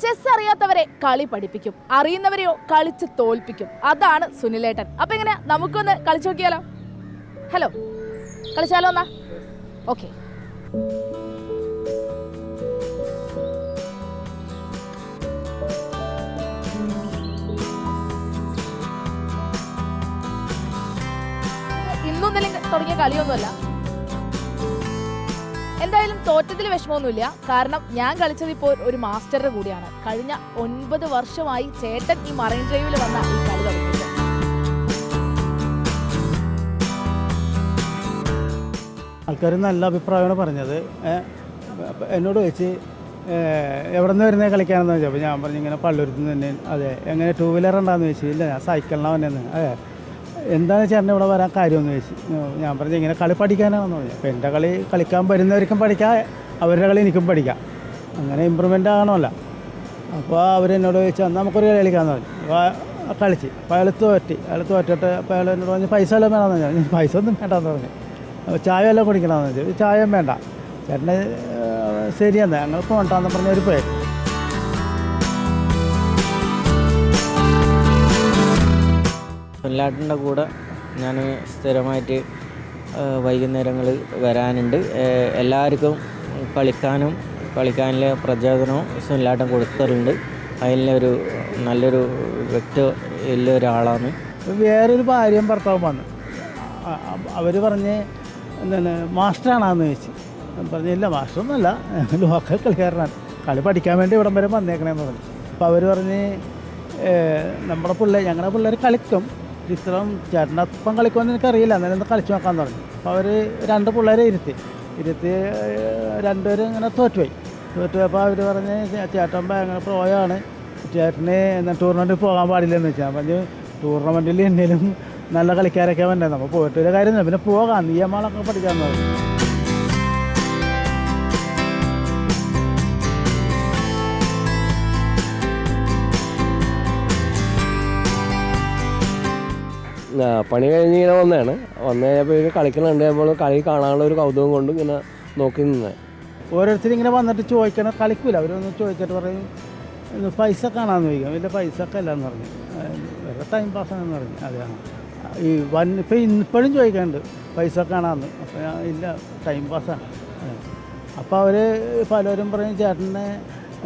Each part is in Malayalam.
ചെസ് അറിയാത്തവരെ കളി പഠിപ്പിക്കും, അറിയുന്നവരെയോ കളിച്ച് തോൽപ്പിക്കും. അതാണ് സുനിലേട്ടൻ. അപ്പൊ എങ്ങനെയാ, നമുക്കൊന്ന് കളിച്ചു നോക്കിയാലോ? ഹലോ, കളിച്ചാലോ എന്നാ? ഓക്കെ. ഇന്നൊന്നിലും തുടങ്ങിയ കളിയൊന്നുമല്ല. എന്തായാലും തോറ്റത്തിൽ വിഷമമൊന്നുമില്ല. കാരണം ഞാൻ കളിച്ചത് ഇപ്പോൾ ഒരു മാസ്റ്ററുടെ കൂടിയാണ്. കഴിഞ്ഞ 9 വർഷമായി ചേട്ടൻ ഈ മറൈൻ ഡ്രൈവിൽ വന്ന ഈ കളി തുടങ്ങിയത്. ആൾക്കാർ നല്ല അഭിപ്രായമാണ് പറഞ്ഞത്. എന്നോട് ചോദിച്ച് എവിടെ നിന്ന് വരുന്നത് കളിക്കാനെന്ന് ചോദിച്ചപ്പോൾ ഞാൻ പറഞ്ഞു ഇങ്ങനെ പള്ളുരുത്ത് നിന്ന് തന്നെ. അതെ, എങ്ങനെ 2 വീലർ ഉണ്ടാകുന്ന ചോദിച്ചു. ഇല്ല, ഞാൻ സൈക്കിളിനാണ് വന്നതെന്ന്. അതെ, എന്താണ് ചേട്ടൻ ഇവിടെ വരാൻ കാര്യമെന്ന് ചോദിച്ചു. ഞാൻ പറഞ്ഞു ഇങ്ങനെ കളി പഠിക്കാനാണെന്ന് പറഞ്ഞു. അപ്പോൾ എൻ്റെ കളി കളിക്കാൻ വരുന്നവർക്കും പഠിക്കാം, അവരുടെ കളി എനിക്കും പഠിക്കാം, അങ്ങനെ ഇമ്പ്രൂവ്മെൻ്റ് ആകണമല്ലോ. അപ്പോൾ അവരെന്നോട് ചോദിച്ചാൽ നമുക്കൊരു കളി കളിക്കാമെന്ന് പറഞ്ഞു. അപ്പോൾ കളിച്ച്. അപ്പോൾ അയാൾ തോറ്റിട്ട് അപ്പോൾ അയാൾ എന്നോട് പറഞ്ഞു പൈസ എല്ലാം വേണമെന്ന് പറഞ്ഞു. പൈസ ഒന്നും വേണ്ടെന്ന് പറഞ്ഞു. ചായ എല്ലാം കുടിക്കണമെന്ന് വെച്ചു. ചായയും വേണ്ട ചേട്ടന്, ശരിയെന്നാ ഞങ്ങൾ പോകണ്ടെന്ന് പറഞ്ഞവർ പോയി. സുനിലേട്ടൻ്റെ കൂടെ ഞാൻ സ്ഥിരമായിട്ട് വൈകുന്നേരങ്ങൾ വരാനുണ്ട്. എല്ലാവർക്കും കളിക്കാനുള്ള പ്രചോദനവും സുനിലേട്ടൻ കൊടുത്തിട്ടുണ്ട്. അതിലൊരു നല്ലൊരു ഒരാളാണ്. വേറൊരു ഭാര്യയും ഭർത്താവും വന്നു. അവർ പറഞ്ഞ് എന്താണ് മാസ്റ്ററാണെന്ന് ചോദിച്ചു. പറഞ്ഞില്ല, മാസ്റ്ററൊന്നുമല്ല, ലോക്കൽ കളിക്കാരനാണ്, കളി പഠിക്കാൻ വേണ്ടി ഇവിടം വരെ വന്നേക്കണേന്ന് പറഞ്ഞു. അപ്പോൾ അവർ പറഞ്ഞ് ഞങ്ങളുടെ പിള്ളേർ കളിക്കും, ഇത്രയും ചേട്ടനൊപ്പം കളിക്കുമെന്ന് എനിക്കറിയില്ല, അന്നേരം ഒന്ന് കളിച്ച് നോക്കാമെന്ന് പറഞ്ഞു. അപ്പോൾ അവർ 2 പിള്ളേരെ ഇരുത്തി 2 പേരും ഇങ്ങനെ തോറ്റുപോയപ്പോൾ അവർ പറഞ്ഞ് ചേട്ടൻ ഭയങ്കര പ്രോയാണ്, ചേട്ടന് ടൂർണമെൻറ്റിൽ പോകാൻ പാടില്ലെന്ന് വെച്ചാൽ. പറഞ്ഞു ടൂർണമെൻറ്റിൽ എന്തെങ്കിലും നല്ല കളിക്കാരൊക്കെ വേണ്ടേ, നമ്മൾ പോയിട്ട് ഒരു കാര്യമൊന്നും, പിന്നെ പോകാം, നിയമങ്ങളൊക്കെ പഠിക്കാമെന്ന് പറഞ്ഞു. പണി കഴിഞ്ഞ് ഇങ്ങനെ വന്നു കഴിഞ്ഞപ്പോൾ ഇത് കളിക്കുന്നുണ്ട്. നമ്മൾ കളി കാണാനുള്ള ഒരു കൗതുകം കൊണ്ട് ഇങ്ങനെ നോക്കി നിന്നേ. ഓരോരുത്തരും ഇങ്ങനെ വന്നിട്ട് ചോദിക്കണം, കളിക്കൂല. അവരൊന്ന് ചോദിച്ചിട്ട് പറയും പൈസ കാണാമെന്ന് ചോദിക്കാം. വലിയ പൈസ ഒക്കെ അല്ലാന്ന് പറഞ്ഞു, വേറെ ടൈം പാസ്സാണെന്ന് പറഞ്ഞു. അതാണ് ഇപ്പോഴും ചോദിക്കാനുണ്ട് പൈസ കാണാമെന്ന്. അപ്പോൾ ഇല്ല, ടൈം പാസ്സാണ്. അപ്പോൾ അവർ പലരും പറയും ചേട്ടനെ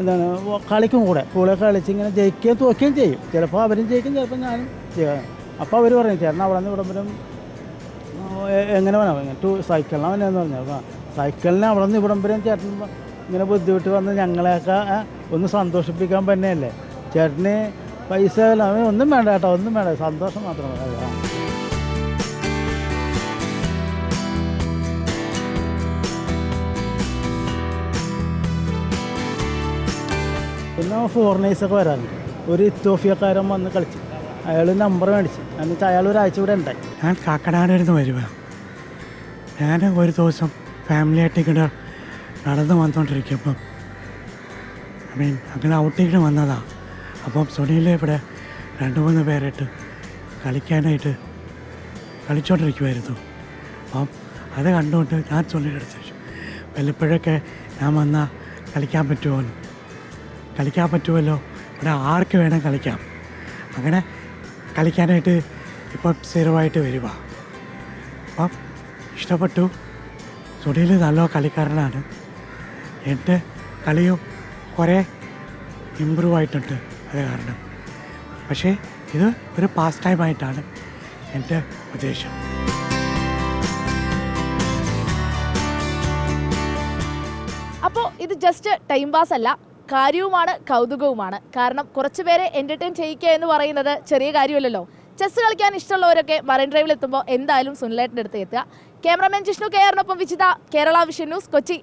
എന്താണ് കളിക്കും, കൂടെ കളിച്ച് ഇങ്ങനെ ജയിക്കുകയും തോക്കുകയും ചെയ്യും. ചിലപ്പോൾ അവരും ജയിക്കും, ചിലപ്പോൾ ഞാനും ചെയ്യാം. അപ്പോൾ അവർ പറയും ചേട്ടൻ അവിടെ നിന്ന് ഇവിടം വരെ എങ്ങനെ വേണം, സൈക്കിളിനാണ് വന്നതെന്ന് പറഞ്ഞു. അപ്പോൾ സൈക്കിളിന് അവിടെ നിന്ന് ഇവിടം വരെ ചേട്ടൻ ഇങ്ങനെ ബുദ്ധിമുട്ട് വന്ന് ഞങ്ങളെയൊക്കെ ഒന്ന് സന്തോഷിപ്പിക്കാൻ തന്നെയല്ലേ. ചേട്ടന് പൈസ ഒന്നും വേണ്ട കേട്ടോ, ഒന്നും വേണ്ട, സന്തോഷം മാത്രം മതി. പിന്നെ ഫോറിനേഴ്സൊക്കെ വരാറുണ്ട്. ഒരു ഇത്തോഫിയക്കാരൻ വന്ന് കളിച്ച്, അയാൾ നമ്പർ മേടിച്ച്, എന്നിട്ട് അയാൾ ഒരാഴ്ച ഇവിടെ ഉണ്ടായി. ഞാൻ കാക്കനാടിരുന്ന് വരുക. ഞാൻ ഒരു ദിവസം ഫാമിലിയായിട്ട് ഇങ്ങനെ നടന്ന് വന്നുകൊണ്ടിരിക്കുമ്പം അങ്ങനെ ഔട്ടിങ്ങിന് വന്നതാണ്. അപ്പം സുനിൽ ഇവിടെ 2-3 പേരായിട്ട് കളിക്കാനായിട്ട് കളിച്ചുകൊണ്ടിരിക്കുമായിരുന്നു. അപ്പം അത് കണ്ടുകൊണ്ട് ഞാൻ സുനിലെടുത്ത് ചോദിച്ചു, വല്ലപ്പോഴൊക്കെ ഞാൻ വന്നാൽ കളിക്കാൻ പറ്റുമല്ലോ, ഇവിടെ ആർക്ക് വേണം കളിക്കാം. അങ്ങനെ കളിക്കാനായിട്ട് ഇപ്പം സ്ഥിരമായിട്ട് വരിക. അപ്പം ഇഷ്ടപ്പെട്ടു. സുനിൽ നല്ല കളിക്കാരനാണ്. എൻ്റെ കളിയും കുറേ ഇമ്പ്രൂവ് ആയിട്ടുണ്ട് അത് കാരണം. പക്ഷേ ഇത് ഒരു പാസ് ടൈമായിട്ടാണ് എൻ്റെ ഉദ്ദേശം. അപ്പോൾ ഇത് ജസ്റ്റ് ടൈം പാസ് അല്ല, കാര്യവുമാണ്, കൗതുകവുമാണ്. കാരണം കുറച്ച് പേരെ എൻ്റർടൈൻ ചെയ്യിക്കുക എന്ന് പറയുന്നത് ചെറിയ കാര്യമല്ലല്ലോ. ചെസ് കളിക്കാൻ ഇഷ്ടമുള്ളവരൊക്കെ മറൈൻ ഡ്രൈവിൽ എത്തുമ്പോൾ എന്തായാലും സുനിലേട്ടൻ്റെ അടുത്ത് എത്തുക. ക്യാമറാമാൻ ജിഷ്ണു കെയറിനൊപ്പം വിജിത, കേരള വിഷൻ ന്യൂസ്, കൊച്ചി.